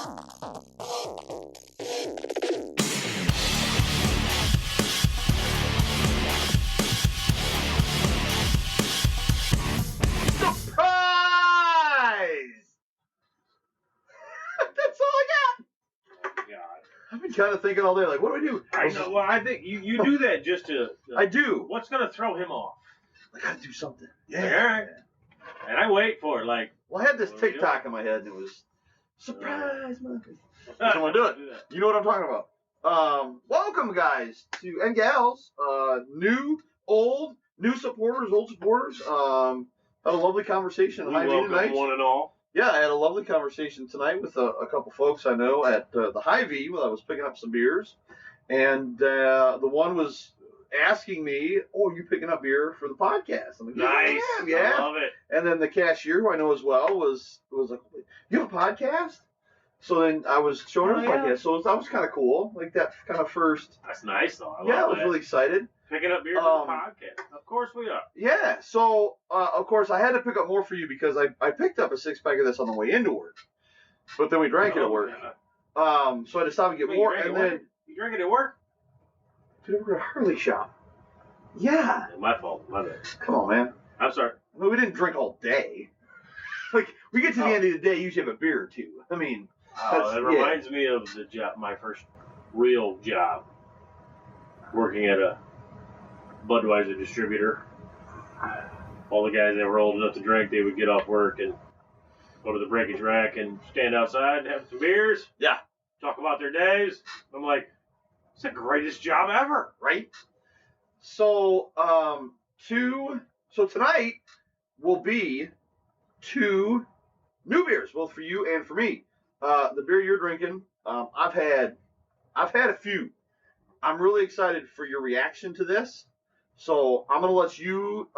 That's all I got. God. I've been kind of thinking all day, like, what do I do? I know. Well, I think you do that just to. I do. What's gonna throw him off? I gotta do something. Yeah. Like, all right. And I wait for it. Like. Well, I had this TikTok in my head, and it was surprise, motherfucker. So I'm gonna do it. You know what I'm talking about. Welcome, guys, and gals, new, old, new supporters, old supporters. Had a lovely conversation at Hy-Vee tonight. One and all. Yeah, I had a lovely conversation tonight with a couple folks I know at the Hy-Vee when I was picking up some beers. And the one was asking me, "Oh, are you picking up beer for the podcast?" I'm like, nice. Yeah. I love it. And then the cashier, who I know as well, was like, "You have a podcast?" So then I was showing her the podcast. So that was kind of cool. Like that kind of first. That's nice, though. I was really excited. Picking up beer for the podcast. Of course we are. Yeah. So, of course, I had to pick up more for you because I picked up a 6-pack of this on the way into work. But then we drank it at work. So I had to stop and get more. And then. You drank it at work? Dude, we're at a Harley shop. Yeah. My fault. My bad. Come on, man. I'm sorry. I mean, we didn't drink all day. Like, we get to the end of the day, you usually have a beer or two. I mean. That reminds me of the job, my first real job, working at a Budweiser distributor. All the guys that were old enough to drink, they would get off work and go to the breakage rack and stand outside and have some beers. Yeah. Talk about their days. I'm like, it's the greatest job ever. Right? So, tonight will be 2 new beers, both for you and for me. The beer you're drinking, I've had a few. I'm really excited for your reaction to this. So I'm gonna let you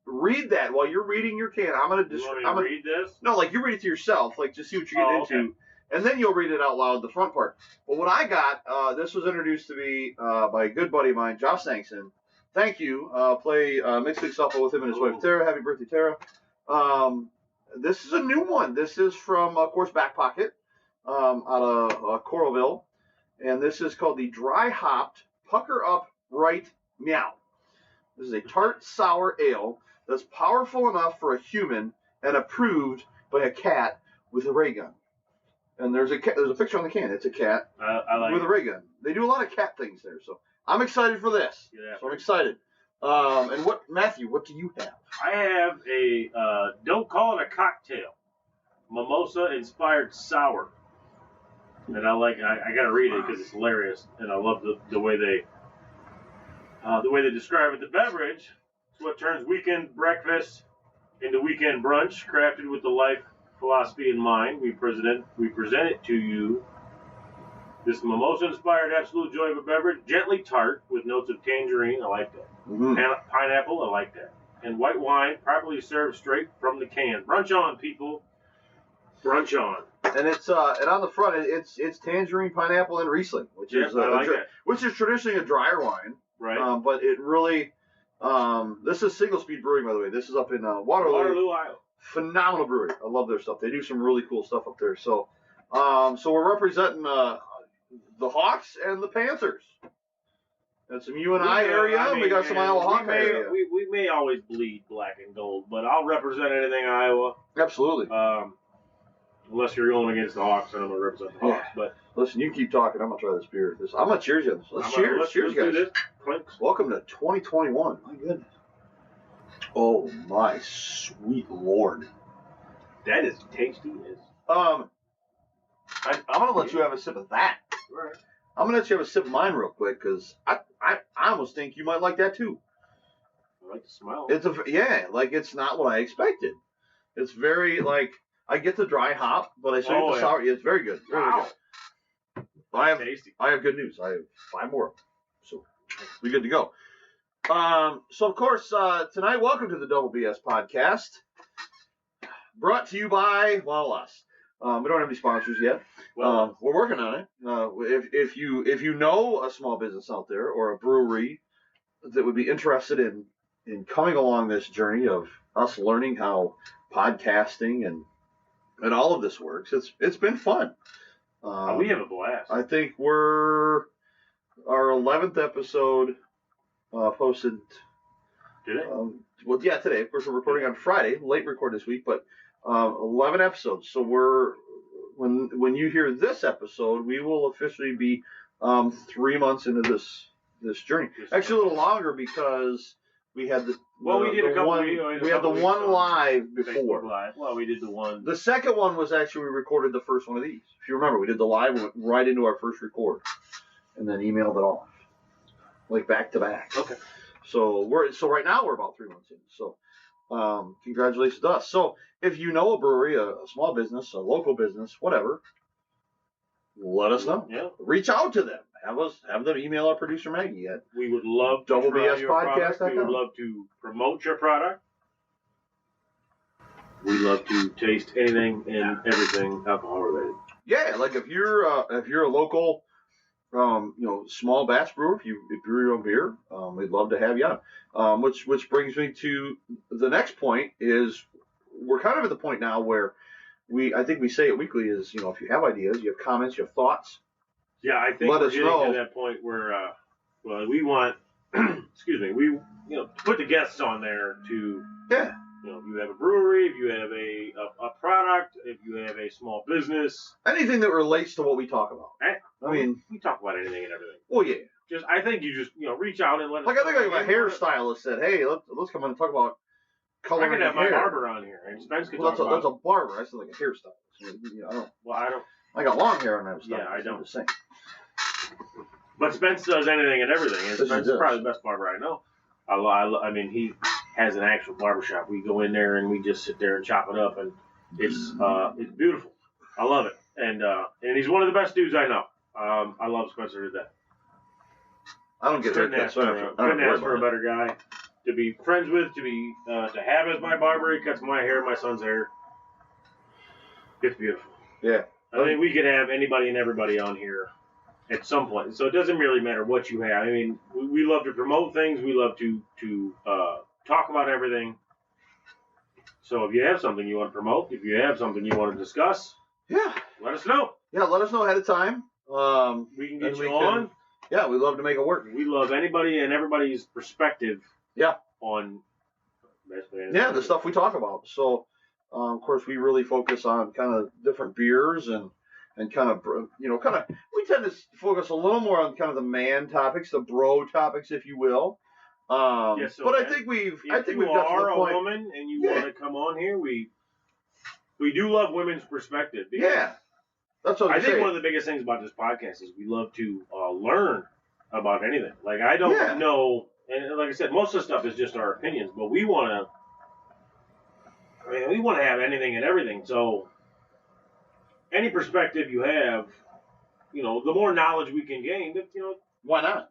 read that while you're reading your can. I'm gonna read this. No, like you read it to yourself, like just see what you're getting into, and then you'll read it out loud, the front part. But what I got, this was introduced to me by a good buddy of mine, Josh Sankson. Thank you. Play mixed league softball with him and his wife Tara. Happy birthday, Tara. This is a new one. This is from, of course, Back Pocket out of Coralville. And this is called the Dry Hopped Pucker Up Right Meow. This is a tart sour ale that's powerful enough for a human and approved by a cat with a ray gun. And there's a picture on the can. It's a cat with a ray gun. They do a lot of cat things there. So I'm excited for this. Yeah. So I'm excited. And Matthew, what do you have? I have a, don't call it a cocktail, mimosa-inspired sour. And I got to read it because it's hilarious. And I love the way they describe it. The beverage is what turns weekend breakfast into weekend brunch, crafted with the life philosophy in mind. We present it to you. This mimosa-inspired absolute joy of a beverage, gently tart with notes of tangerine. I like that. Mm-hmm. Pineapple, I like that. And white wine, properly served straight from the can. Brunch on, people. Brunch on. And it's and on the front it's tangerine, pineapple, and Riesling, which is traditionally a drier wine. Right. But it really this is Single Speed Brewing, by the way. This is up in Waterloo, Iowa. Phenomenal brewery. I love their stuff. They do some really cool stuff up there. So we're representing the Hawks and the Panthers. That's some UNI area. We got some Iowa Hawk area. We may always bleed black and gold, but I'll represent anything Iowa. Absolutely. Unless you're going against the Hawks, and I'm going to represent the Hawks. But listen, you keep talking. I'm going to try this beer. I'm going to cheers you. Let's cheers. Cheers, guys. Clinks. Welcome to 2021. My goodness. Oh, my sweet Lord. That is tasty. I'm going to let you have a sip of that. Right. I'm going to let you have a sip of mine real quick, because I almost think you might like that, too. I like the smell. It's not what I expected. It's very, I get the dry hop, but I still get the sour. It's very good. Wow. Tasty. I have good news. I have 5 more. So we're good to go. So, of course, tonight, welcome to the Double BS Podcast. Brought to you by, us. We don't have any sponsors yet. We're working on it. If you know a small business out there or a brewery that would be interested in coming along this journey of us learning how podcasting and and all of this works. It's been fun. We have a blast. I think our 11th episode posted today. Today. Of course, we're recording on Friday, late record this week, but 11 episodes. So when you hear this episode, we will officially be 3 months into this journey. Actually, a little longer because we had the one live before. Live. Well, we did the one. The second one was actually we recorded the first one of these. If you remember, we did the live, went right into our first record, and then emailed it off, like back to back. Okay. So right now we're about 3 months in. So congratulations to us. So if you know a brewery, a small business, a local business, whatever, let us know. Yeah. Reach out to them. Have them email our producer Maggie at We would love to try your product. We would love to promote your product. We love to taste anything and everything alcohol related. Yeah, like if you're a local, small batch brewer, if you brew your own beer, we'd love to have you on. Which brings me to the next point is we're kind of at the point now where I think we say it weekly is, if you have ideas, you have comments, you have thoughts. Yeah, I think we're getting to that point where, we want, we put the guests on there to, if you have a brewery, if you have a product, if you have a small business. Anything that relates to what we talk about. I mean, we talk about anything and everything. Well, yeah. I think you just, reach out and let us know. I think my hairstylist said, hey, let's come on and talk about coloring I could have hair. my barber on here, and Spence could talk about. That's a barber. I said like a hairstylist. I don't. I got long hair and I was Yeah, I don't. I'm just saying. But Spence does anything and everything, and Spence is probably the best barber I know. I mean, he has an actual barbershop. We go in there and we just sit there and chop it up, and it's beautiful. I love it, and he's one of the best dudes I know. I love Spencer to death. I don't get couldn't ask for a better guy to be friends with, to have as my barber. He cuts my hair, my son's hair. It's beautiful. Yeah. I mean, we could have anybody and everybody on here at some point. So it doesn't really matter what you have. I mean, we love to promote things. We love to talk about everything. So if you have something you want to promote, if you have something you want to discuss, let us know. Yeah, let us know ahead of time. We can get you on. Yeah, we love to make it work. We love anybody and everybody's perspective. Yeah. On the stuff we talk about. So, of course, we really focus on kind of different beers and kind of, we tend to focus a little more on kind of the man topics, the bro topics, if you will. I think we've got to the point. If you are a woman and you want to come on here, we do love women's perspective. That's what I think one of the biggest things about this podcast is we love to learn about anything. Like, I don't know, and like I said, most of the stuff is just our opinions, but we want to have anything and everything. So any perspective you have, the more knowledge we can gain, why not?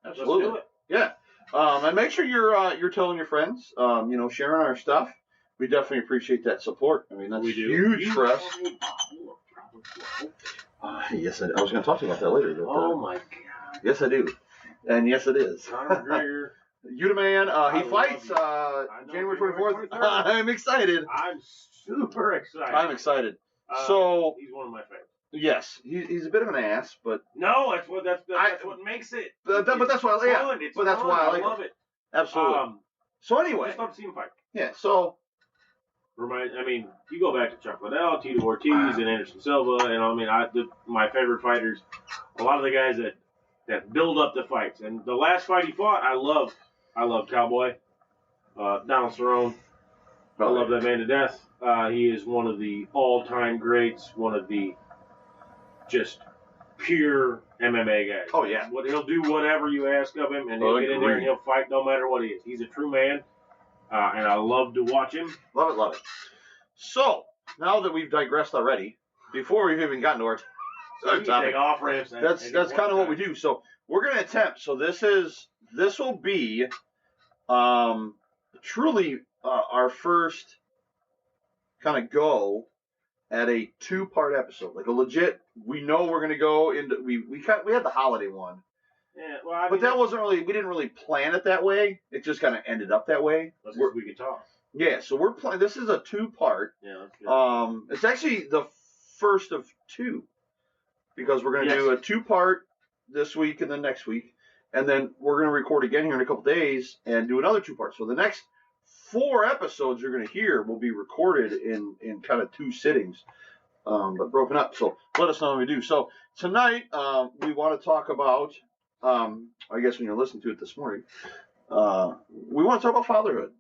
Absolutely. Let's do it. Yeah. And make sure you're telling your friends, sharing our stuff. We definitely appreciate that support. I mean, that's huge for us. Yes, I was going to talk to you about that later. But, oh my God. Yes, I do. And yes, it is. Conor McGregor. Udaman, he fights January 24th. I'm excited. I'm super excited. I'm excited. So he's one of my favorites. Yes, he's a bit of an ass, but no, that's what makes it. But that's why, I love it. Absolutely. So anyway, just love to see him fight. Yeah. So. You go back to Chuck Liddell, Tito Ortiz, and Anderson Silva, and my favorite fighters, a lot of the guys that build up the fights. And the last fight he fought, I love Cowboy, Donald Cerrone. I love that man to death. He is one of the all-time greats, one of the just pure MMA guys. Oh, yeah. He'll do whatever you ask of him, and he'll get in there and he'll fight no matter what he is. He's a true man. And I love to watch him. Love it. So, now that we've digressed already, before we've even gotten to our topic, take off ramps. That's kind of what we do. So, we're going to attempt. So, this will be truly our first kind of go at a 2-part episode. Like a legit, we know we're going to go into, we had the holiday one. Yeah, well, but that wasn't really, we didn't really plan it that way. It just kind of ended up that way. We could talk. Yeah, so we're playing. This is a 2-part. Yeah, that's good. It's actually the first of 2 because we're going to do a 2-part this week and then next week, and then we're going to record again here in a couple days and do another 2-part. So the next 4 episodes you're going to hear will be recorded in kind of 2 sittings, but broken up. So let us know when we do. So tonight we want to talk about. I guess when you're listening to it this morning, we want to talk about fatherhood.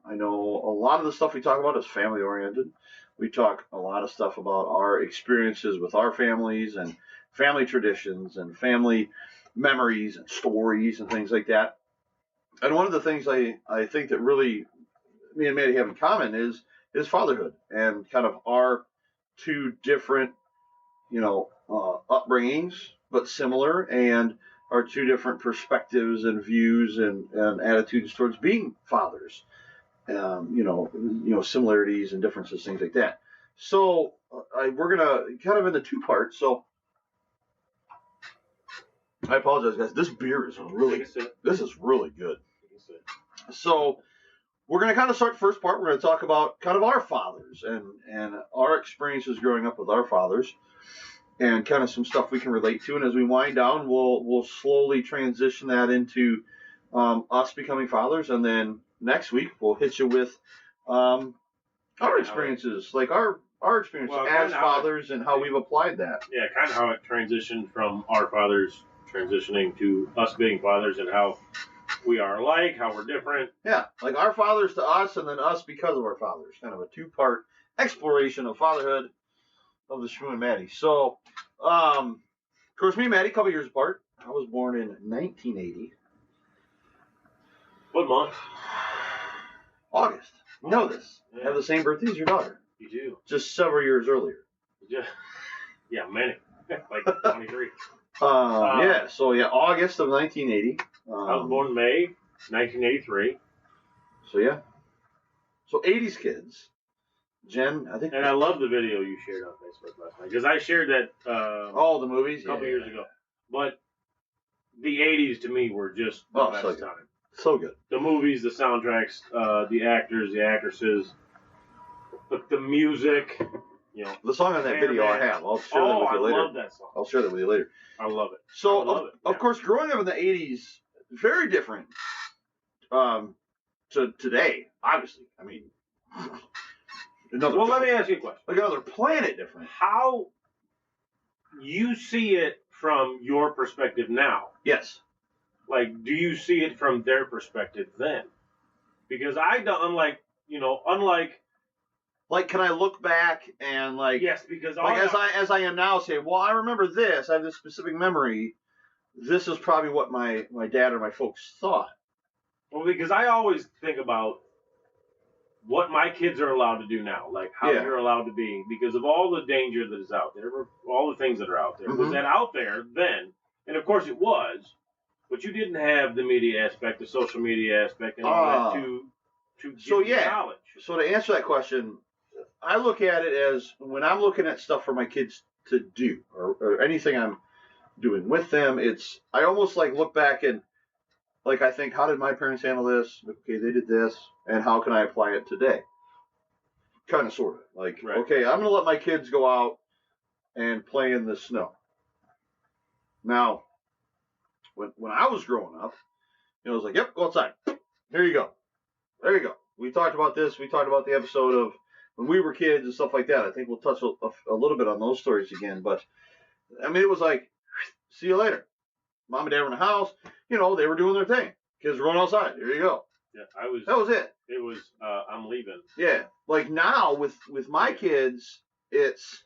I know a lot of the stuff we talk about is family oriented. We talk a lot of stuff about our experiences with our families and family traditions and family memories and stories and things like that. And one of the things I think that really me and Matty have in common is fatherhood and kind of our 2 different, upbringings, but similar, and our 2 different perspectives and views and attitudes towards being fathers. Similarities and differences, things like that. So we're gonna kind of in the 2 parts. So I apologize, guys. This beer is really good. So we're gonna kind of start the first part. We're gonna talk about kind of our fathers and our experiences growing up with our fathers, and kind of some stuff we can relate to. And as we wind down, we'll slowly transition that into us becoming fathers, and then next week we'll hit you with our experiences, like our experience as fathers and how we've applied that. Yeah, kind of how it transitioned from our fathers transitioning to us being fathers, and how we are alike, how we're different. Yeah, like our fathers to us, and then us because of our fathers. Kind of a 2-part exploration of fatherhood of the Shmoo and Matty. So, of course, me and Matty, a couple years apart. I was born in 1980. What month? August. You know this. Yeah. I have the same birthday as your daughter. You do. Just several years earlier. Yeah, many. Like 23. August of 1980. I was born in May 1983. So, yeah. So, 80s kids. Jen, I think. And I love the video you shared on Facebook last night, because I shared that. The movies? A couple years ago. But the 80s to me were just the best time. So good. The movies, the soundtracks, the actors, the actresses, the music. The song on that video I have. I'll share that with you later. I love that song. I'll share that with you later. I love it. So, of course, growing up in the 80s, very different to today, obviously. I mean, let me ask you a question. Like another planet different. How you see it from your perspective now? Yes. Like, do you see it from their perspective then? Because I don't, unlike. Like, can I look back and Yes, because as I am now, say, well, I remember this. I have this specific memory. This is probably what my dad or my folks thought. Well, because I always think about what my kids are allowed to do now, like how you're allowed to be, because of all the danger that is out there, all the things that are out there. Mm-hmm. Was that out there then? And of course it was, but you didn't have the media aspect, the social media aspect, and all that to give you knowledge. So to answer that question, I look at it as when I'm looking at stuff for my kids to do, or anything I'm doing with them, I almost look back and I think, how did my parents handle this? Okay, they did this, and how can I apply it today? Kind of, sort of. Okay, I'm going to let my kids go out and play in the snow. Now, when I was growing up, it was yep, go outside. Here you go. There you go. We talked about this. We talked about the episode of when we were kids and stuff like that. I think we'll touch a little bit on those stories again. But, I mean, it was see you later. Mom and dad were in the house. They were doing their thing. Kids were going outside. Here you go. Yeah, that was it. It was, I'm leaving. Yeah. Now with my kids, it's,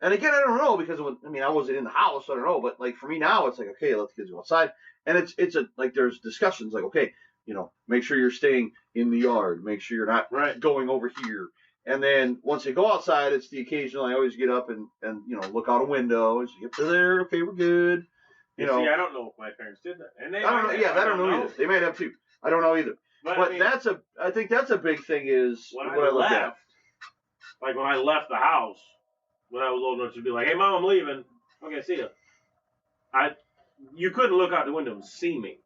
and again, I don't know, because I wasn't in the house, so I don't know. But for me now, it's okay, let the kids go outside. And it's there's discussions okay, make sure you're staying in the yard. Make sure you're not going over here. And then once they go outside, it's the occasional, I always get up and look out a window and say, yep, they're there. Okay, we're good. See, I don't know if my parents did that. And I don't know. Yeah, I don't know either. They might have too. I don't know either. But I think that's a big thing is what I look at. Like when I left the house, when I was old enough to be like, hey, Mom, I'm leaving. Okay, see ya. You couldn't look out the window and see me.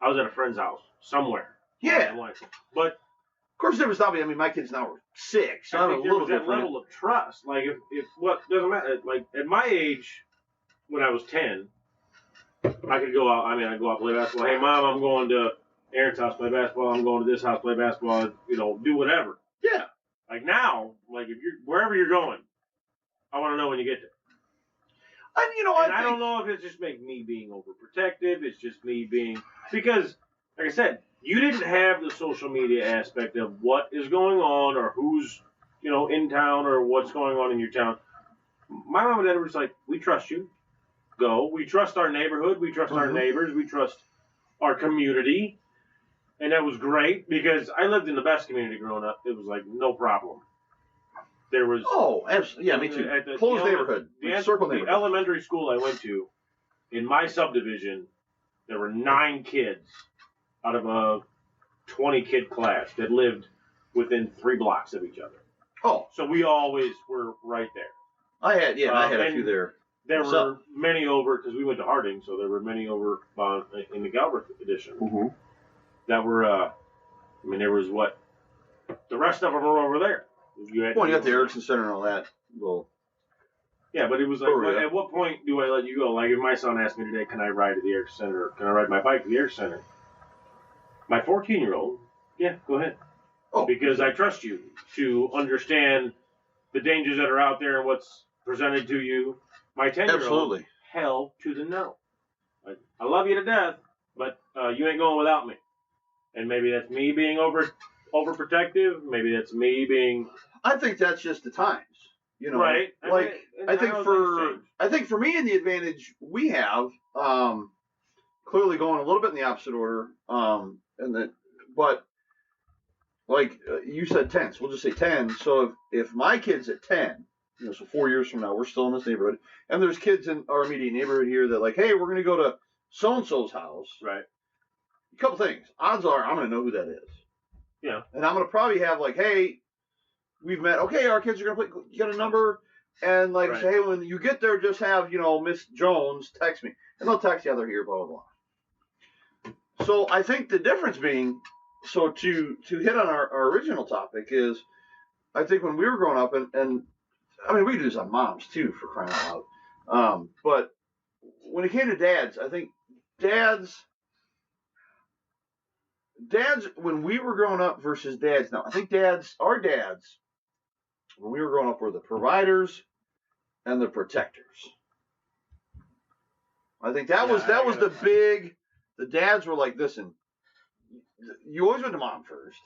I was at a friend's house somewhere. Yeah. But course, there was probably. I mean, my kids now are 6. So I I'm a think there little was that different. level of trust. Like if what doesn't matter. Like at my age, when I was 10, I could go out. I mean, I'd go out and play basketball. Hey, Mom, I'm going to Aaron's house play basketball. I'm going to this house play basketball. Do whatever. Yeah. Like now, like if you're wherever you're going, I want to know when you get there. And I don't know if it's just me being overprotective. It's just me being because, like I said, you didn't have the social media aspect of what is going on or who's in town or what's going on in your town. My mom and dad were just like, we trust you. Go. We trust our neighborhood. We trust our neighbors. We trust our community. And that was great because I lived in the best community growing up. It was like no problem. There was absolutely. Yeah, me too. Closed neighborhood. Circle neighborhood. The elementary school I went to, in my subdivision, there were 9 kids out of a 20-kid class that lived within 3 blocks of each other. Oh. So we always were right there. I had a few there. There were many over, because we went to Harding, so there were many over in the Galbraith edition. Mm-hmm. That were, there was the rest of them were over there. You got the Erickson Center and all that. Well, yeah, but it was like, at what point do I let you go? Like, if my son asked me today, can I ride to the Erickson Center, or can I ride my bike to the Erickson Center? My 14-year-old, yeah, go ahead. Oh, because I trust you to understand the dangers that are out there and what's presented to you. My 10-year-old, absolutely, hell to the no. Like, I love you to death, but you ain't going without me. And maybe that's me being overprotective. Maybe that's me being. I think that's just the times, Right. I think for me, and the advantage we have, clearly going a little bit in the opposite order, but like you said, 10. So we'll just say 10. So if my kid's at 10, so 4 years from now, we're still in this neighborhood, and there's kids in our immediate neighborhood here that like, hey, we're going to go to so and so's house. Right. A couple things. Odds are I'm going to know who that is. Yeah. And I'm going to probably have like, hey, we've met. Okay, our kids are going to play. You got a number? And like, say, hey, when you get there, just have, Miss Jones text me. And they'll text you, they're here, blah, blah, blah. So I think the difference being, so to hit on our original topic is, I think when we were growing up, and I mean, we do this on moms too, for crying out loud. But when it came to dads, I think dads, when we were growing up versus dads now, I think our dads, when we were growing up, were the providers and the protectors. I think that was the big. The dads were like, listen, you always went to mom first.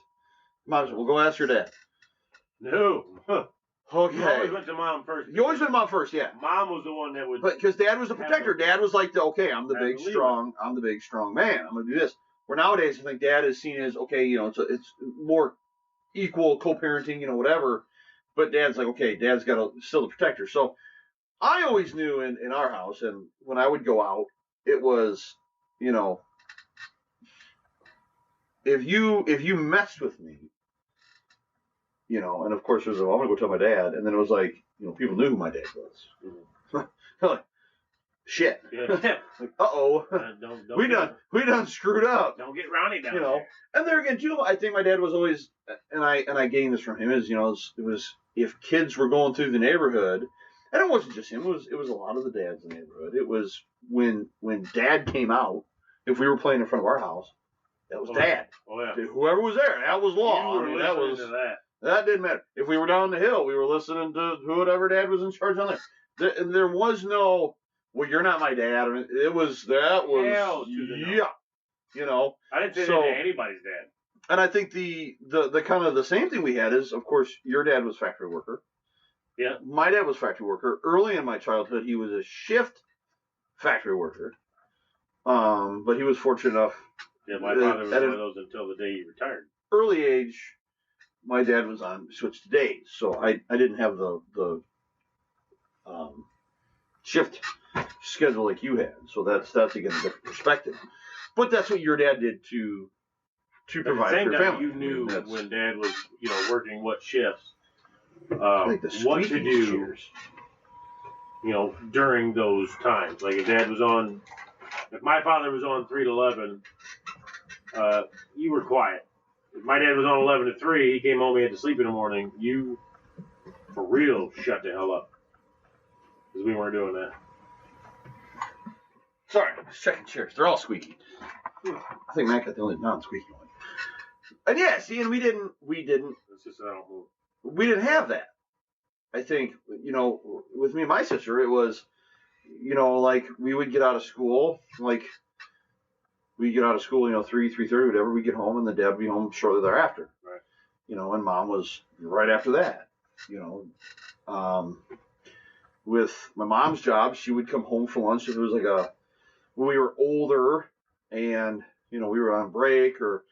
Mom said, well, go ask your dad. No. Okay. You always went to mom first. You always went to mom first, yeah. Mom was the one that would. But because dad was the protector. Dad was like, okay, I'm the big strong man. I'm gonna do this. Where nowadays, I think dad is seen as, okay, it's more equal co-parenting, whatever. But dad's like, okay, dad's got still the protector. So I always knew in our house, and when I would go out, it was, if you messed with me, and of course there's I'm gonna go tell my dad, and then it was like, people knew who my dad was. Like, shit. Yeah. Like, uh-oh. We done screwed up. Don't get Ronnie down there. And there again too, I think my dad was always, and I gained this from him, is, it was if kids were going through the neighborhood, and it wasn't just him, it was a lot of the dads in the neighborhood. It was when dad came out, if we were playing in front of our house, that was dad. Oh yeah. Whoever was there, that was law. You were listening to that. That didn't matter. If we were down the hill, we were listening to whoever dad was in charge on there. There was no, well, you're not my dad. I mean, that was hell to the no. I didn't say that to anybody's dad. And I think the kind of the same thing we had is, of course, your dad was factory worker. Yeah. My dad was factory worker. Early in my childhood, he was a shift factory worker. But he was fortunate enough. Yeah, my father was one of those until the day he retired. Early age, my dad was switched to days, so I didn't have the shift schedule like you had. So that's again a different perspective. But that's what your dad did to provide for your family. You knew when dad was working what shifts, what to do. During those times, like if my father was on 3 to 11, you were quiet. if my dad was on 11 to 3, he came home, he had to sleep in the morning. You, for real, shut the hell up. Because we weren't doing that. Sorry, I was checking chairs. They're all squeaky. I think Matt got the only non-squeaky one. And yeah, see, and we didn't. It's just I don't move. We didn't have that. I think, with me and my sister, it was, like we would get out of school, like we get out of school, 3:30, whatever. We get home, and the dad would be home shortly thereafter. Right. And mom was right after that. With my mom's job, she would come home for lunch if it was like when we were older, and we were on break or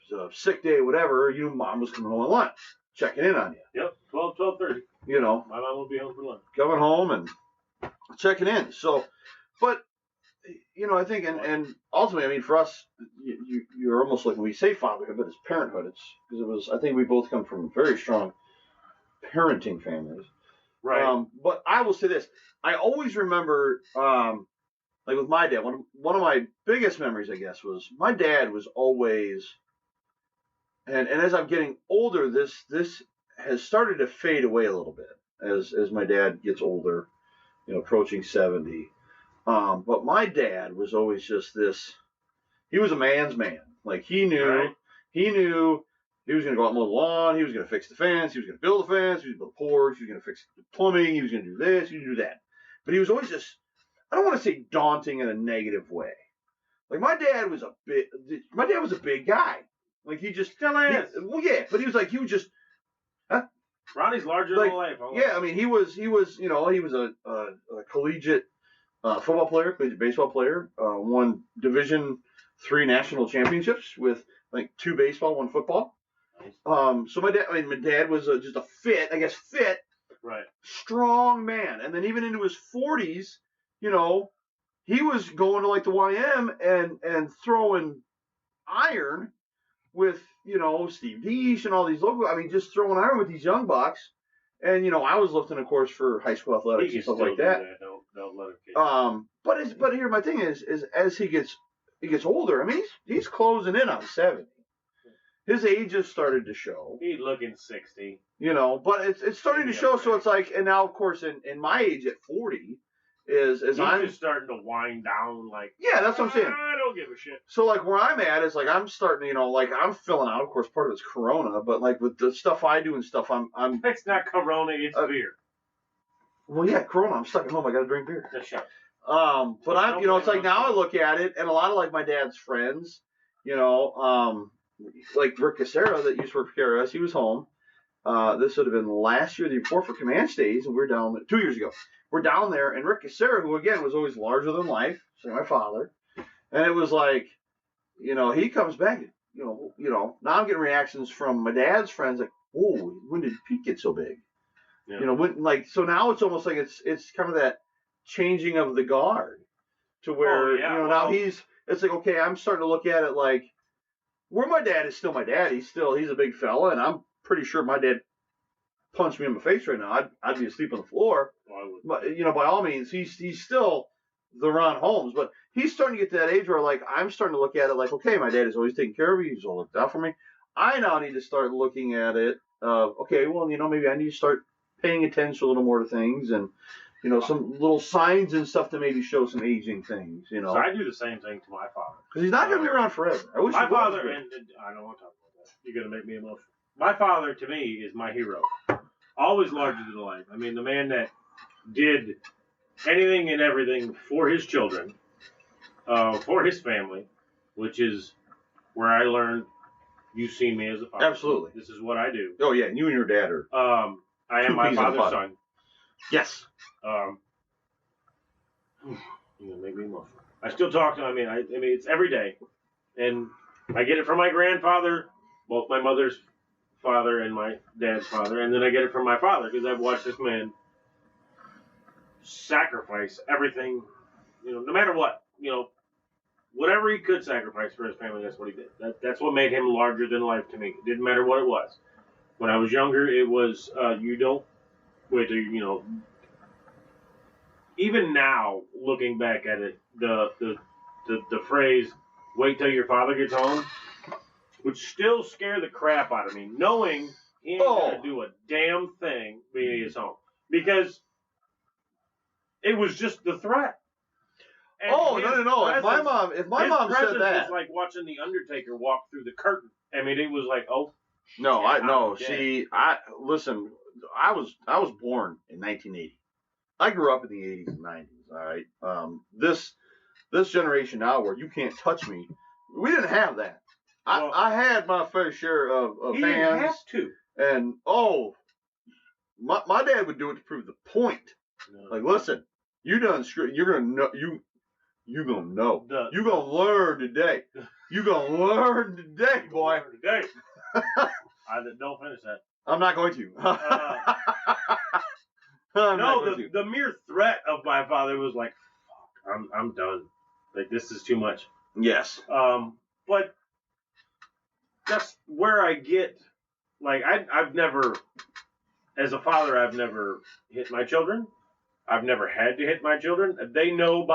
it was a sick day, whatever. Mom was coming home at lunch, checking in on you. Yep, 12:30. My mom would be home for lunch. Coming home and checking in. So, but I think, and ultimately, I mean, for us, you're almost like when we say fatherhood, but it's parenthood. It's because I think we both come from very strong parenting families. Right. But I will say this: I always remember, like with my dad, one of my biggest memories, I guess, was my dad was always, and as I'm getting older, this has started to fade away a little bit as my dad gets older, approaching 70. But my dad was always just this. He was a man's man. Like he knew he was going to go out and mow the lawn. He was going to fix the fence. He was going to build the fence. He was going to build the porch. He was going to fix the plumbing. He was going to do this. He was going to do that. But he was always just, I don't want to say daunting in a negative way. Like my dad was a big guy. Like he just, well, yeah, but he was just, Ronnie's larger than life. Yeah, I mean, he was a collegiate football player, collegiate baseball player, won Division III national championships with like 2 baseball, 1 football. Nice. So my dad was just a fit, right, strong man. And then even into his 40s, he was going to like the YM and throwing iron with, Steve Deesh and all these local, just throwing iron with these young bucks. And, I was lifting, of course, for high school athletics and stuff like that. Don't let him but here my thing is as he gets older, he's closing in on 70. His age has started to show. He's looking 60. But it's starting to show, so it's like, and now, of course, in my age at 40, I'm just starting to wind down, like, yeah, that's what I'm saying. I don't give a shit. So like where I'm at is like I'm starting, like I'm filling out. Of course, part of it's Corona, but like with the stuff I do and stuff, I'm. It's not Corona, it's beer. Well, yeah, Corona. I'm stuck at home. I got to drink beer. Just shut. But I'm, it's like now I look at it, and a lot of like my dad's friends, like Rick Casera that used to work for KRS, he was home. This would have been last year, the year before for Command Days, and we were down 2 years ago. We're down there, and Rick Casera, who again was always larger than life, so my father, and it was like, he comes back, now I'm getting reactions from my dad's friends like, "Oh, when did Pete get so big?" Yeah. So now it's almost like it's kind of that changing of the guard to where now it's like, okay, I'm starting to look at it like where my dad is still my dad. He's a big fella, and I'm pretty sure my dad punched me in my face right now, I'd be asleep on the floor. But by all means, he's still the Ron Holmes, but he's starting to get to that age where like I'm starting to look at it like, okay, my dad is always taking care of me. He's all looked out for me. I now need to start looking at it. Okay, well, maybe I need to start paying attention a little more to things and. Some little signs and stuff to maybe show some aging things, So I do the same thing to my father. Because he's not going to be around forever. I wish my father, and I don't want to talk about that. You're going to make me emotional. My father, to me, is my hero. Always larger than life. The man that did anything and everything for his children, for his family, which is where I learned you see me as a father. Absolutely. This is what I do. Oh, yeah, and you and your dad are. I am my father's son. Yes. Make me emotional. I still talk to him. It's every day, and I get it from my grandfather, both my mother's father and my dad's father, and then I get it from my father because I've watched this man sacrifice everything. No matter what, whatever he could sacrifice for his family, that's what he did. That's what made him larger than life to me. It didn't matter what it was. When I was younger, it was you don't wait till even now, looking back at it, the phrase "wait till your father gets home," would still scare the crap out of me, knowing he ain't gonna do a damn thing when he is home. Because it was just the threat. And no. If my mom said that, was like watching the Undertaker walk through the curtain. I mean, it was like, oh. No, See, listen. I was born in 1980. I grew up in the 80s and 90s. All right. This generation now, where you can't touch me, we didn't have that. I had my fair share of fans. You didn't have to. And my dad would do it to prove the point. No. Like, listen, you done screw. You're gonna know. You gonna know. You gonna learn today. You gonna learn today, boy. Today. Don't finish that. I'm not going to. The mere threat of my father was like, fuck, I'm done. Like, this is too much. Yes. But that's where I get, like, I've never, as a father, I've never hit my children. I've never had to hit my children. They know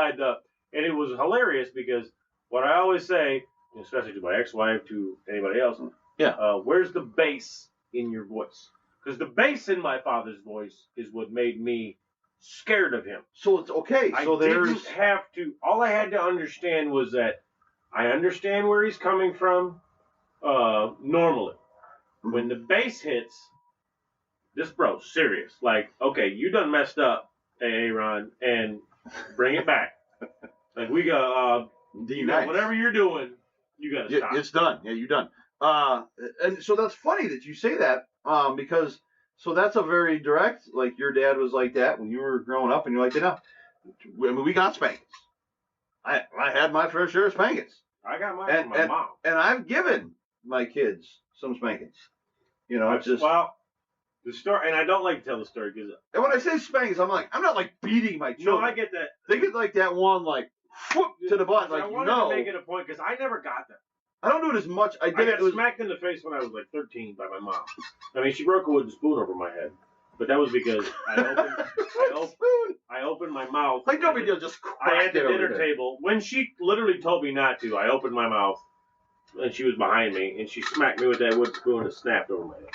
and it was hilarious because what I always say, especially to my ex-wife, to anybody else, where's the bass in your voice? Because the bass in my father's voice is what made me scared of him. So it's okay. So didn't have to. All I had to understand was that I understand where he's coming from normally. Mm-hmm. When the bass hits, this bro's serious. Like, okay, you done messed up, Aaron, and bring it back. Like, we got, whatever you're doing, you got to stop. It's done. Yeah, you're done. And so that's funny that you say that, because so that's a very direct, like, your dad was like that when you were growing up, and you're like, I mean, we got spankings. I had my fair share of spankings. I got mine from my mom. And I've given my kids some spankings. You know, it's just... Well, the story, and I don't like to tell the story because... And when I say spankings, I'm not like beating my children. No, I get that. They get like that one, like, whoop, to the butt, like, I wanted to make it a point because I never got that. I don't do it as much. I got smacked in the face when I was like 13 by my mom. I mean, she broke a wooden spoon over my head, but that was because I opened my mouth. Like, no big deal, just I at the dinner table when she literally told me not to. I opened my mouth, and she was behind me, and she smacked me with that wooden spoon and it snapped over my head.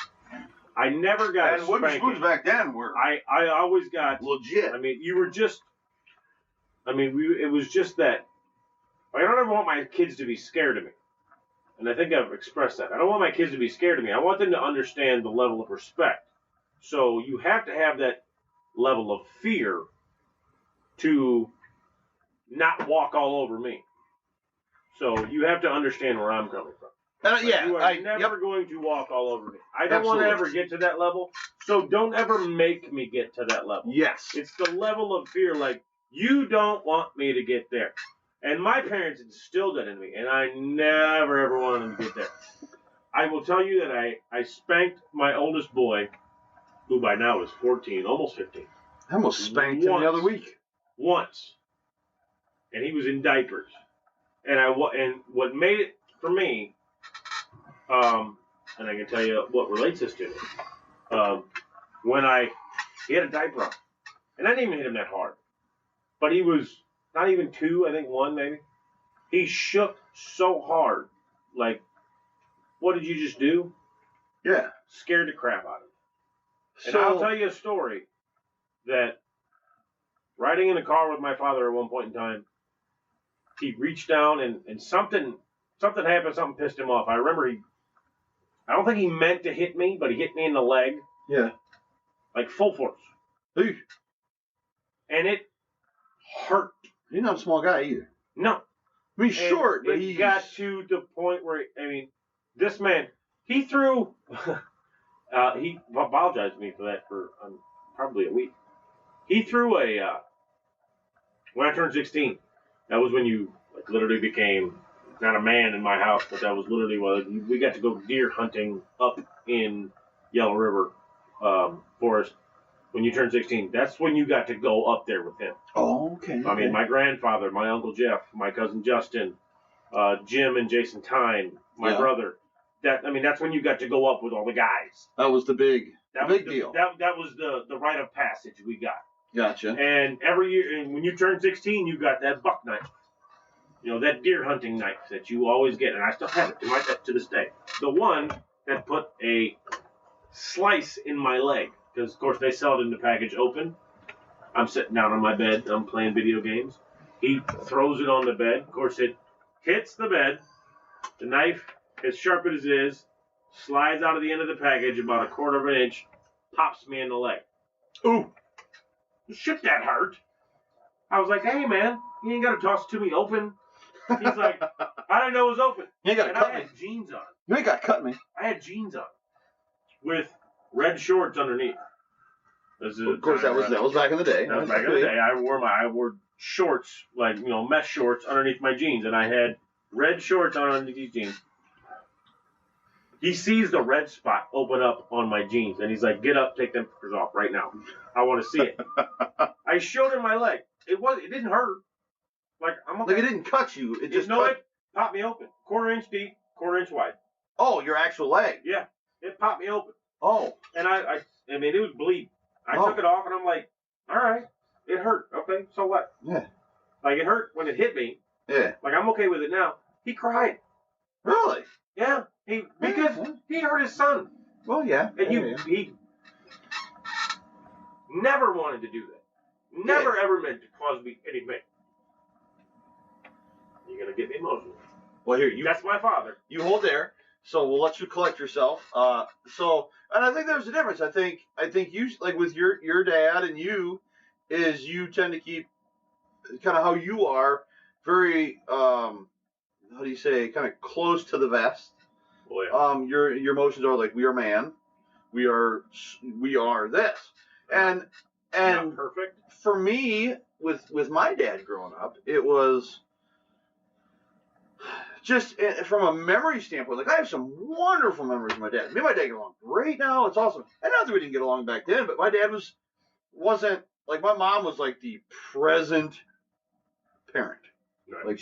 I never got a spanking. And wooden spoons back then were I always got legit. I mean, you were just. I mean, it was just that. I don't ever want my kids to be scared of me. And I think I've expressed that. I don't want my kids to be scared of me. I want them to understand the level of respect. So you have to have that level of fear to not walk all over me. So you have to understand where I'm coming from. You are never going to walk all over me. I don't want to ever get to that level. So don't ever make me get to that level. Yes. It's the level of fear, like, you don't want me to get there. And my parents instilled that in me, and I never, ever wanted them to get there. I will tell you that I spanked my oldest boy, who by now is 14, almost 15. I almost spanked him the other week. Once. And he was in diapers. And what made it for me, and I can tell you what relates this to me, when he had a diaper on, and I didn't even hit him that hard, but he was not even 2, I think 1 maybe. He shook so hard, like, what did you just do? Yeah. Scared the crap out of me. And I'll tell you a story that riding in the car with my father at one point in time, he reached down and something happened, something pissed him off. I remember I don't think he meant to hit me, but he hit me in the leg. Yeah. Like full force. Eesh. And it hurt. You're not a small guy either. No. I mean, short, but he got to the point where, I mean, this man, he threw, he apologized to me for that for probably a week. He threw when I turned 16, that was when you like literally became not a man in my house, but that was literally we got to go deer hunting up in Yellow River Forest. When you turned 16, that's when you got to go up there with him. Oh, okay. I mean, my grandfather, my Uncle Jeff, my cousin Justin, Jim and Jason Tyne, my brother. That's when you got to go up with all the guys. That was the big deal. That was the rite of passage we got. Gotcha. And every year, and when you turned 16, you got that buck knife. that deer hunting knife that you always get, and I still have it to this day. The one that put a slice in my leg, because of course they sell it in the package open. I'm sitting down on my bed, I'm playing video games. He throws it on the bed. Of course, it hits the bed. The knife, as sharp as it is, slides out of the end of the package about a quarter of an inch, pops me in the leg. Ooh. Shit, that hurt. I was like, hey, man, you ain't got to toss it to me open. He's like, I didn't know it was open. You ain't got to cut me. I had jeans on. You ain't got to cut me. I had jeans on with red shorts underneath. Of course, that was back in the day. That was back in the day. I wore shorts, like, mesh shorts underneath my jeans, and I had red shorts on underneath these jeans. He sees the red spot open up on my jeans, and he's like, get up, take them fuckers off right now. I want to see it. I showed him my leg. It didn't hurt. Like, I'm okay. Like, it didn't cut you. It just it popped me open. Quarter inch deep, quarter inch wide. Oh, your actual leg. Yeah. It popped me open. Oh. And I mean, it was bleeding. I took it off, and I'm like, all right, it hurt. Okay, so what? Yeah. Like, it hurt when it hit me. Yeah. Like, I'm okay with it now. He cried. Really? Yeah. Because he hurt his son. Well, yeah. And he never wanted to do that. Never ever meant to cause me any pain. You're going to get me emotional. Well, here, that's my father. You hold there. So we'll let you collect yourself. And I think there's a difference. I think you, like with your dad and you tend to keep kind of how you are, very how do you say, kind of close to the vest. Oh, yeah. Your emotions are like, we are man, we are this, and not perfect. For me, with my dad growing up, it was just from a memory standpoint. Like, I have some wonderful memories of my dad. Me and my dad get along great now. It's awesome. And not that we didn't get along back then, but my dad wasn't like, my mom was like the present parent. Right. Like,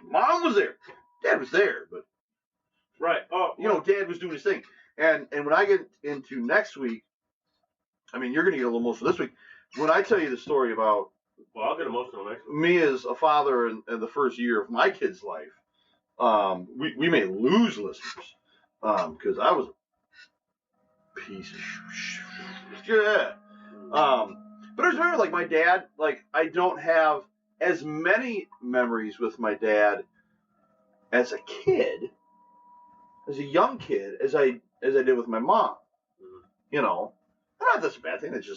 mom was there, dad was there, but right. Oh, dad was doing his thing. And when I get into next week, I mean, you're going to get a little emotional this week. When I tell you the story about, well, I'll get emotional next week. Me as a father in the first year of my kid's life, we may lose listeners because I was a piece of shit. But I just remember, like, my dad, like, I don't have as many memories with my dad as a kid, as a young kid, as I did with my mom. Mm-hmm. Not that's a bad thing. That's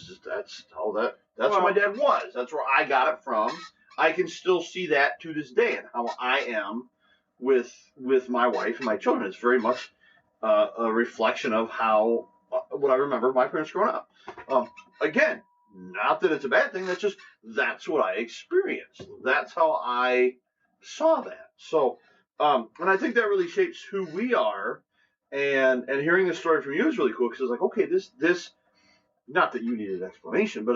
what my dad was. That's where I got it from. I can still see that to this day, and how I am with my wife and my children. It's very much a reflection of how what I remember of my parents growing up. Again, not that it's a bad thing. That's what I experienced. That's how I saw that. So, and I think that really shapes who we are. And hearing this story from you is really cool, because it's like, okay, this. Not that you needed an explanation, but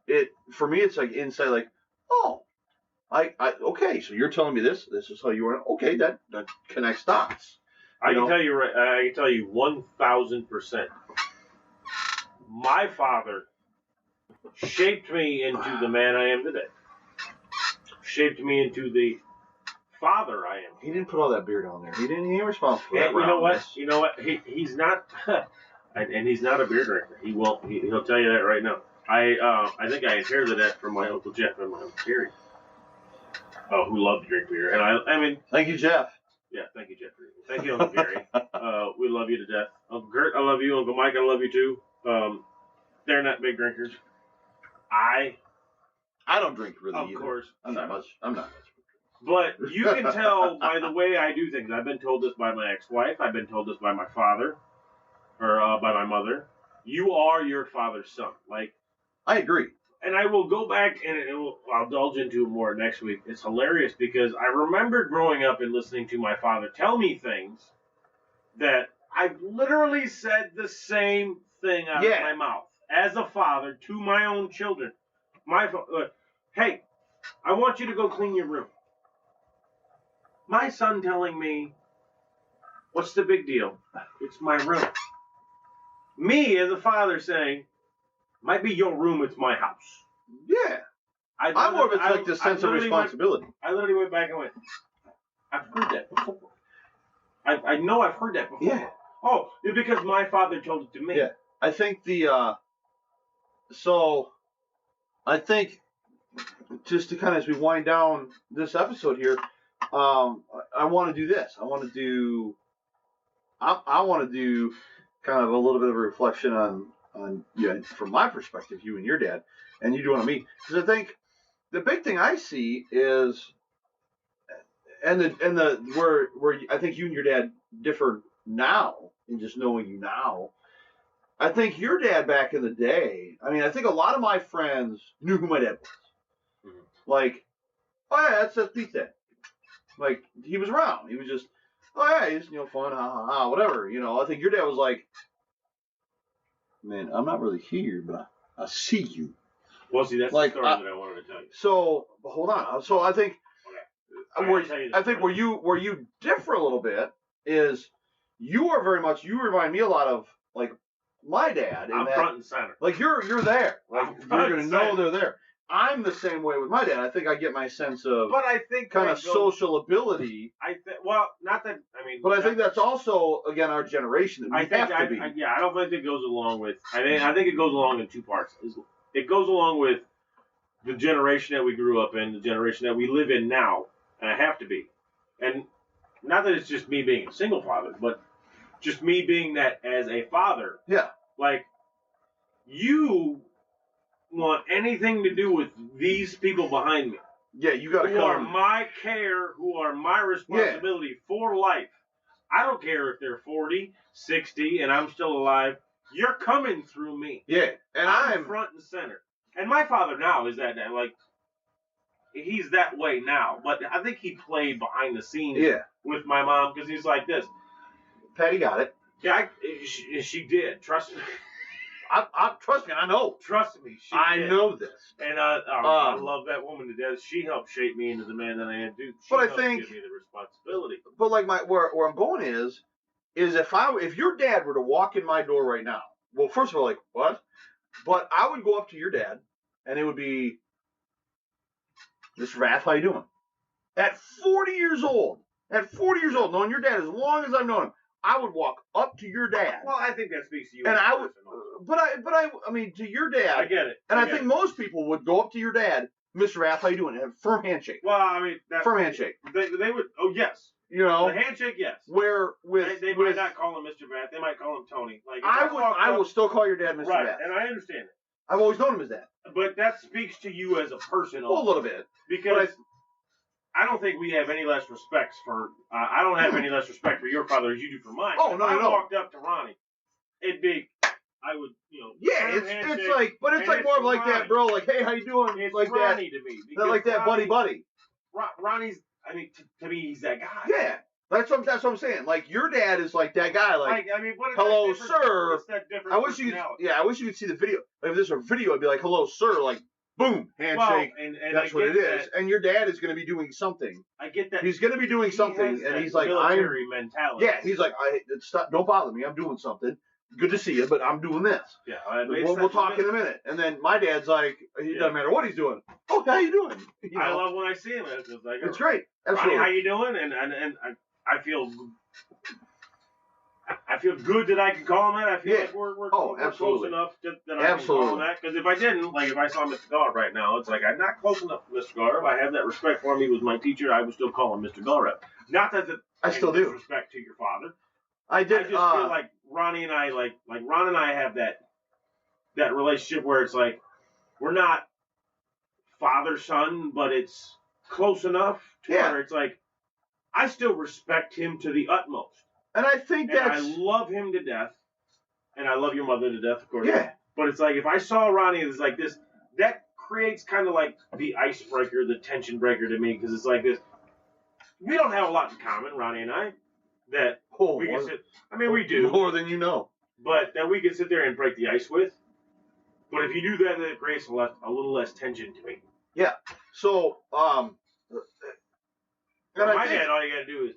it for me, it's like insight, like, oh, I okay, so you're telling me this is how you were. Okay, that connects dots. I can tell you 1,000%. My father shaped me into the man I am today. Shaped me into the father I am. He didn't put all that beard on there. He ain't responsible for that. You know what? He's not. And he's not a beer drinker. He won't. He'll tell you that right now. I think I inherited that from my Uncle Jeff and my Uncle Gary, who loved to drink beer. And I mean, thank you, Jeff. Yeah, thank you, Jeff. Thank you, Uncle Gary. We love you to death. Uncle Kurt, I love you. Uncle Mike, I love you too. They're not big drinkers. I don't drink really either. Of course. I'm not much. But you can tell by the way I do things. I've been told this by my ex-wife. I've been told this by my father. Or by my mother. You are your father's son. Like, I agree. And I will go back and I'll indulge into it more next week. It's hilarious because I remember growing up and listening to my father tell me things that I've literally said the same thing out of my mouth as a father to my own children. Hey, I want you to go clean your room. My son telling me, what's the big deal? It's my room. Me, as a father, saying, might be your room, it's my house. Yeah. I'm more of it's like the sense of responsibility. I literally went back and went, I've heard that before. I know I've heard that before. Yeah. Oh, it's because my father told it to me. Yeah. I think I think just to kind of as we wind down this episode here, I want to do this. I want to do kind of a little bit of a reflection on from my perspective, you and your dad, and you doing on me, because I think the big thing I see is, and where I think you and your dad differ now in just knowing you now. I think your dad back in the day, I mean, I think a lot of my friends knew who my dad was. Mm-hmm. Like, oh yeah, that's Pete's dad. Like, he was around. He was just, oh yeah, he's, fun, whatever. I think your dad was like, man, I'm not really here, but I see you. Well, see, that's the story that I wanted to tell you. So, hold on. So I think, where you differ a little bit is you are very much, you remind me a lot of, like, my dad. I'm front and center. Like, you're there. Like, you're going to know they're there. I'm the same way with my dad. I think I get my sense of kind of social ability. Not that, But I think that's also, again, our generation that we have to be. I don't think it goes along with, I think it goes along in two parts. It goes along with the generation that we grew up in, the generation that we live in now, and I have to be. And not that it's just me being a single father, but just me being that as a father. Yeah. Like, you want anything to do with these people behind me. Yeah, you got to come. Who are my care, who are my responsibility for life. I don't care if they're 40, 60, and I'm still alive. You're coming through me. Yeah, and I'm front and center. And my father now is that, like, he's that way now. But I think he played behind the scenes with my mom because he's like this. Patty got it. Yeah, she did. Trust me. Trust me, I know. Trust me, I know this. And I love that woman to death. She helped shape me into the man that I am. Dude, but I think give me the responsibility. But like where I'm going is if your dad were to walk in my door right now, well, first of all, like what? But I would go up to your dad, and it would be, Mr. Vath, how you doing? At 40 years old, knowing your dad as long as I've known him, I would walk up to your dad. Well, I think that speaks to you. And I would, I mean, to your dad. I get it. And I think most people would go up to your dad, Mr. Vath, how you doing? And have a firm handshake. Well, I mean, firm handshake. They would. Oh, yes. The handshake, yes. Where they might not call him Mr. Vath. They might call him Tony. Like I will still call your dad Mr. Right, Vath. and I understand it. I've always known him as that. But that speaks to you as a person. Well, a little bit. Because I don't think we have any less respect for. I don't have any less respect for your father as you do for mine. Oh, no, if I walked up to Ronnie, it'd be. I would, Yeah, it's like, but it's like more of like Ronnie. That, bro. Like, hey, how you doing? It's like Ronnie that. To me. That like that, Ronnie, buddy. Ronnie's. I mean, to me, he's that guy. Yeah, that's what I'm saying. Like your dad is like that guy. Like, what is hello, sir. What's that difference? I wish you could see the video. Like, if this were a video, I'd be like, hello, sir. Like, boom, handshake. Well, and that's what it is. And your dad is going to be doing something. I get that. He's going to be doing something, and he's like, military mentality. Yeah, he's like, stop, don't bother me. I'm doing something. Good to see you, but I'm doing this. Yeah, we'll talk in a minute. And then my dad's like, it doesn't matter what he's doing. Oh, how you doing? I love when I see him. It's great. Absolutely. Ronnie, how you doing? And I feel good that I can call him that. I feel like we're close enough that I can call him that. Because if I didn't, like if I saw Mr. Gallup right now, it's like I'm not close enough to Mr. Gallup. I have that respect for him. He was my teacher. I would still call him Mr. Gallup. Not that I still do. Respect to your father. I did. I just feel like Ronnie and I, like Ron and I have that relationship where it's like we're not father-son, but it's close enough to where it's like I still respect him to the utmost. And I think I love him to death. And I love your mother to death, of course. Yeah. But it's like if I saw Ronnie as like this, that creates kind of like the icebreaker, the tension breaker to me, because it's like this. We don't have a lot in common, Ronnie and I. That we can sit. I mean, we do more than you know. But that we can sit there and break the ice with. But if you do that, then it creates a little less tension to me. Yeah. So, my dad, all you got to do is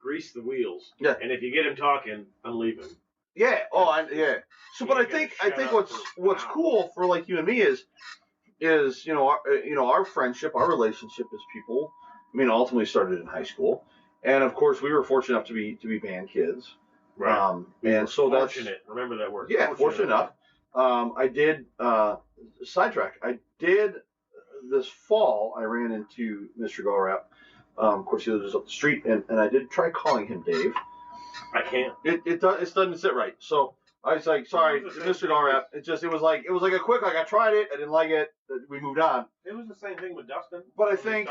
grease the wheels. Yeah. And if you get him talking, I'm leaving. Yeah. Oh, yeah. So, but I think what's cool for like you and me is is, our friendship, our relationship as people. I mean, ultimately started in high school, and of course we were fortunate enough to be band kids. Right. And so fortunate. Remember that word. Yeah, fortunate enough. I did sidetrack. I did this fall. I ran into Mr. Galrap. Of course, he lives up the street, and I did try calling him Dave. I can't. It doesn't sit right. So I was like, sorry, Mr. Galrap. It was like a quick, I tried it, I didn't like it. We moved on. It was the same thing with Dustin. But I think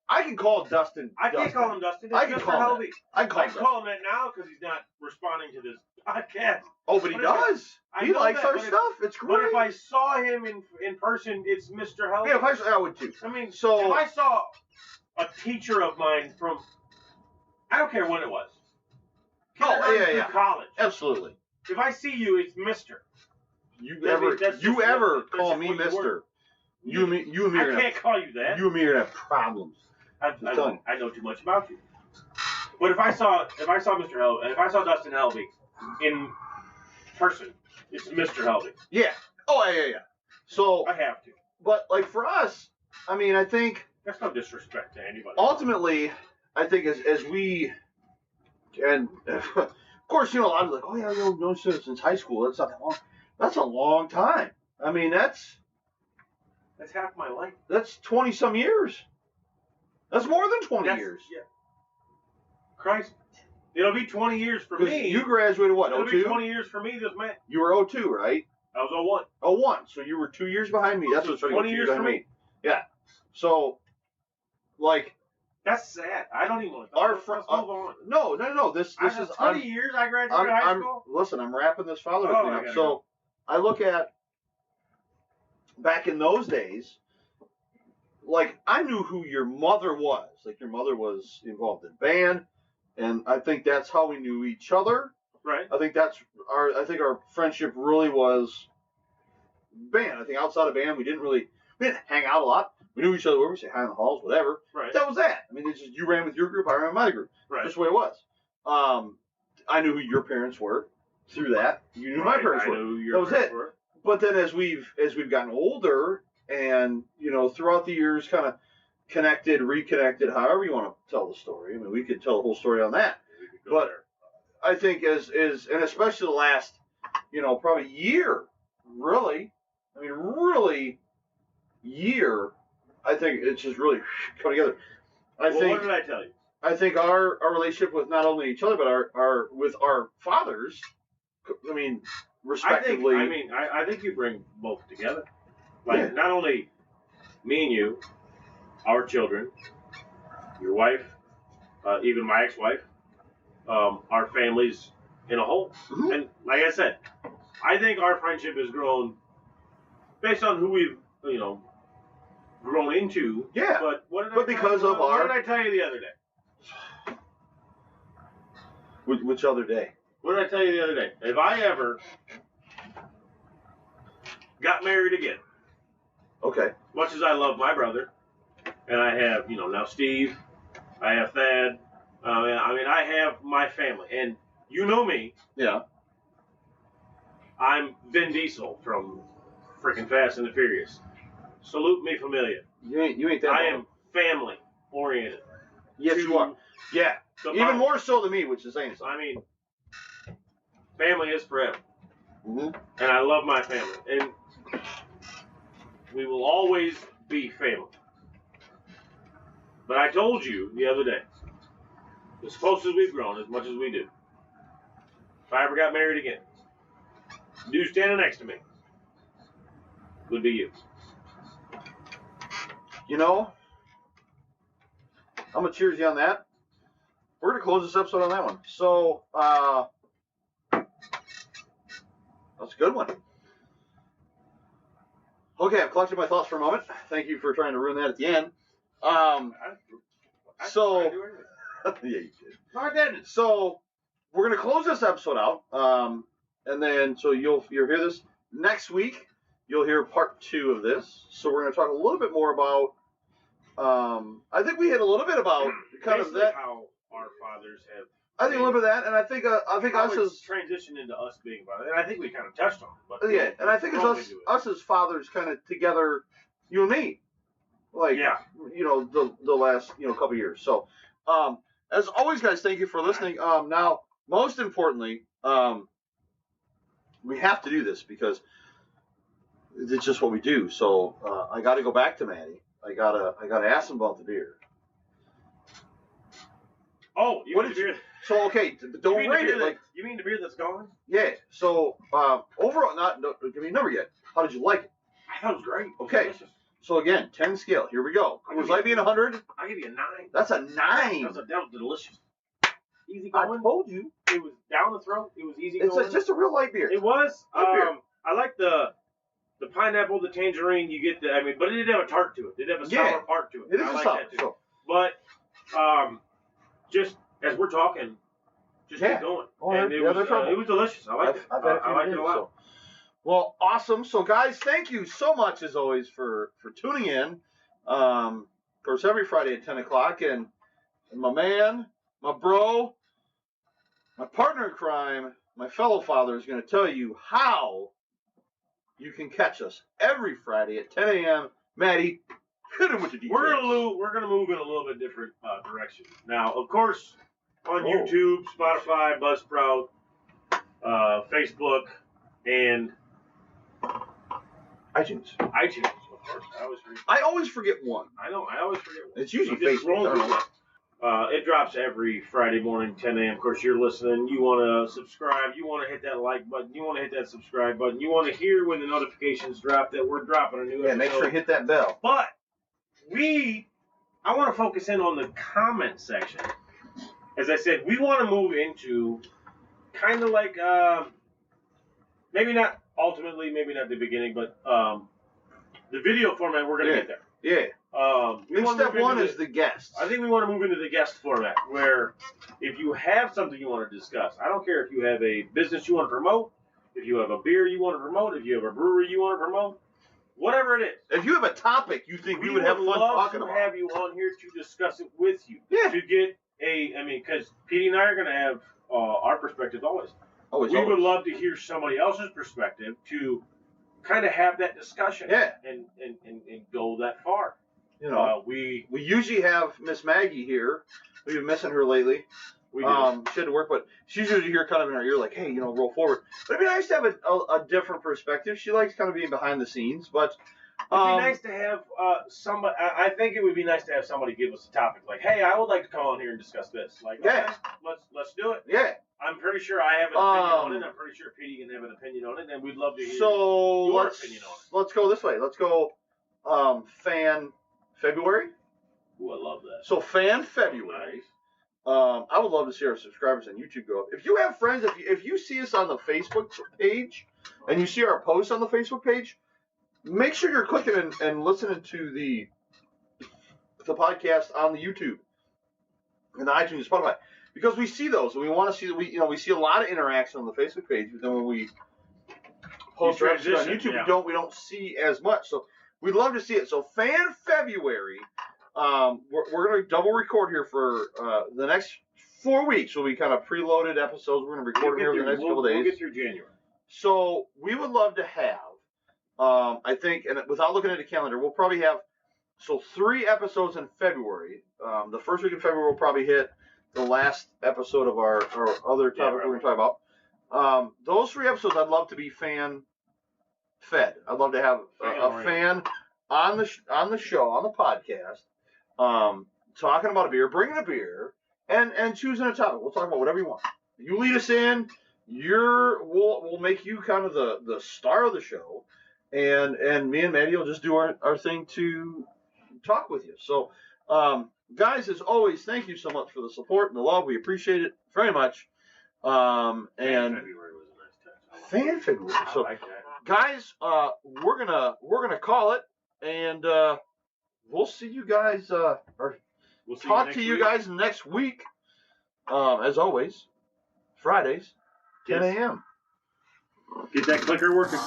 I can call Dustin. I can't call him Dustin. I can call him. I can call him that now because he's not responding to this podcast. Oh, but he does. He likes our stuff. It's great. But if I saw him in person, it's Mr. Helby. Yeah, I would too. I mean, so if I saw a teacher of mine from, I don't care when it was. College. Absolutely. If I see you, it's Mr. You ever call me Mr. You and me. I can't call you that. You and me are gonna have problems. I know too much about you. But if I saw Mr. Helby, if I saw Dustin Helby in person, it's Mr. Helby. Yeah. Oh yeah. So I have to. But like for us, I mean, I think that's no disrespect to anybody. Ultimately, I think as we and of course, a lot of like, oh yeah, no since high school. That's not that long. That's a long time. I mean, that's half my life. That's 20 some years. That's more than 20 years. Yeah. Christ. It'll be 20 years for me. You graduated what, 02? It'll be 20 years for me this May. You were 02, right? I was 01. 01. So you were 2 years behind me. That's what's 20 years for me. Yeah. So, like. That's sad. I don't even want to. Let's move on. No. This is 20 years I graduated high school. Listen, I'm wrapping this fatherhood thing up. So, I look at back in those days. Like, I knew who your mother was. Like, your mother was involved in band, and I think that's how we knew each other. Right. I think our friendship really was band. I think outside of band, we didn't hang out a lot. We knew each other where we say hi in the halls, whatever. Right. That was that. I mean, it's just you ran with your group, I ran with my group. Right. Just the way it was. I knew who your parents were through that. You knew my parents were. I knew your parents were. But then as we've gotten older. And, throughout the years, kind of reconnected, however you want to tell the story. I mean, we could tell the whole story on that. But I think and especially the last, probably year, really, year, I think it's just really come together. What did I tell you? I think our relationship with not only each other, but with our fathers, I mean, respectively. I think you bring both together. Like, not only me and you, our children, your wife, even my ex-wife, our families in a whole. Mm-hmm. And like I said, I think our friendship has grown based on who we've, grown into. Yeah. But what did what did I tell you the other day? Which other day? What did I tell you the other day? If I ever got married again, okay. Much as I love my brother, and I have, now Steve, I have Thad, I have my family, and you know me. Yeah. I'm Vin Diesel from freaking Fast and the Furious. Salute me familia. You ain't that. I am family oriented. Yes, you are. Yeah. Even more so than me, which is saying something. I mean, family is forever. Mm-hmm. And I love my family. And we will always be family. But I told you the other day, as close as we've grown, as much as we do, if I ever got married again, the dude standing next to me would be you. I'm going to cheers you on that. We're going to close this episode on that one. So, that's a good one. Okay, I've collected my thoughts for a moment. Thank you for trying to ruin that at the end. Yeah, you did. No, I didn't. So, we're going to close this episode out. And then, so you'll hear this next week. You'll hear part 2 of this. So we're going to talk a little bit more about, I think we hit a little bit about kind basically of that. How our fathers have. I think a little bit of that, and I think us as transitioned into us being fathers, and I think we kind of touched on it. But yeah, and I think it's us as fathers kind of together you and me. Like, the last, couple years. So, as always, guys, thank you for listening. Now, most importantly, we have to do this because it's just what we do. So, I got to go back to Matty. I gotta ask him about the beer. Oh, you mean the beer? So, okay, don't rate it. You mean the beer that's gone? Yeah. So, overall, don't give me a number yet. How did you like it? I thought it was great. Okay. Delicious. So again, 10 scale. Here we go. Was Light being 100? I'll give you a 9. That's a 9. That was delicious. Easy going. I told you. It was down the throat. It was easy going. It's just a real light beer. It was. Beer. I like the pineapple, the tangerine. You get but it did have a tart to it. It did have a sour part to it. It is a sour. That too. But just as we're talking, just keep going. Oh, and it was delicious. I liked it. I liked it a lot. So. Well, awesome. So, guys, thank you so much, as always, for tuning in. Of course, every Friday at 10 o'clock. And my man, my bro, my partner in crime, my fellow father is going to tell you how you can catch us every Friday at 10 a.m. Matty, hit him with the details. We're gonna move in a little bit different direction. Now, of course, on YouTube, Spotify, Buzzsprout, Facebook, and iTunes, of course. I always forget one. I know. I always forget one. It's usually Facebook. It drops every Friday morning, 10 a.m. Of course, you're listening. You want to subscribe. You want to hit that like button. You want to hit that subscribe button. You want to hear when the notifications drop that we're dropping a new episode. Yeah, make sure you hit that bell. But I want to focus in on the comment section. As I said, we want to move into kind of like, maybe not ultimately, maybe not the beginning, but the video format, we're going to get there. Yeah. Step one is the guests. I think we want to move into the guest format, where if you have something you want to discuss, I don't care if you have a business you want to promote, if you have a beer you want to promote, if you have a brewery you want to promote, whatever it is. If you have a topic you think we would have fun talking about, we would love to have you on here to discuss it with you. Yeah. To get because Petey and I are going to have our perspectives always. We would love to hear somebody else's perspective to kind of have that discussion. Yeah. And go that far. We usually have Miss Maggie here. We've been missing her lately. We do. She had to work, but she's usually here kind of in our ear like, hey, roll forward. But it'd be nice to have a different perspective. She likes kind of being behind the scenes, but it'd be nice to have somebody. I think it would be nice to have somebody give us a topic like, hey, I would like to come on here and discuss this. Like, okay, let's do it. Yeah. I'm pretty sure I have an opinion on it. I'm pretty sure Petey can have an opinion on it, and we'd love to hear your opinion on it. Let's go this way. Let's go Fan February. Ooh, I love that. So Fan February. Nice. I would love to see our subscribers on YouTube go up. If you have friends, if you see us on the Facebook page and you see our posts on the Facebook page, make sure you're clicking and listening to the podcast on the YouTube and the iTunes and Spotify, because we see those and we want to see we see a lot of interaction on the Facebook page, but then when we post our episodes on YouTube, we don't see as much. So we'd love to see it. So Fan February. We're going to double record here for the next 4 weeks. Will be kind of preloaded episodes. We're going to record here over the next couple days. We'll get through January. So we would love to have, I think, and without looking at the calendar, we'll probably have 3 episodes in February. The first week of February we'll probably hit the last episode of our other topic we're going to talk about. Those 3 episodes I'd love to be fan fed. I'd love to have a fan on the show, on the podcast. Talking about a beer, bringing a beer, and choosing a topic. We'll talk about whatever you want. You lead us in. We'll make you kind of the star of the show, and me and Matty will just do our thing to talk with you. So, guys, as always, thank you so much for the support and the love. We appreciate it very much. And February was a nice touch. Fan February. So, I like that. Guys, we're gonna call it, and we'll see you guys, we'll talk to you guys next week. As always, Fridays, 10 a.m. Get that clicker working.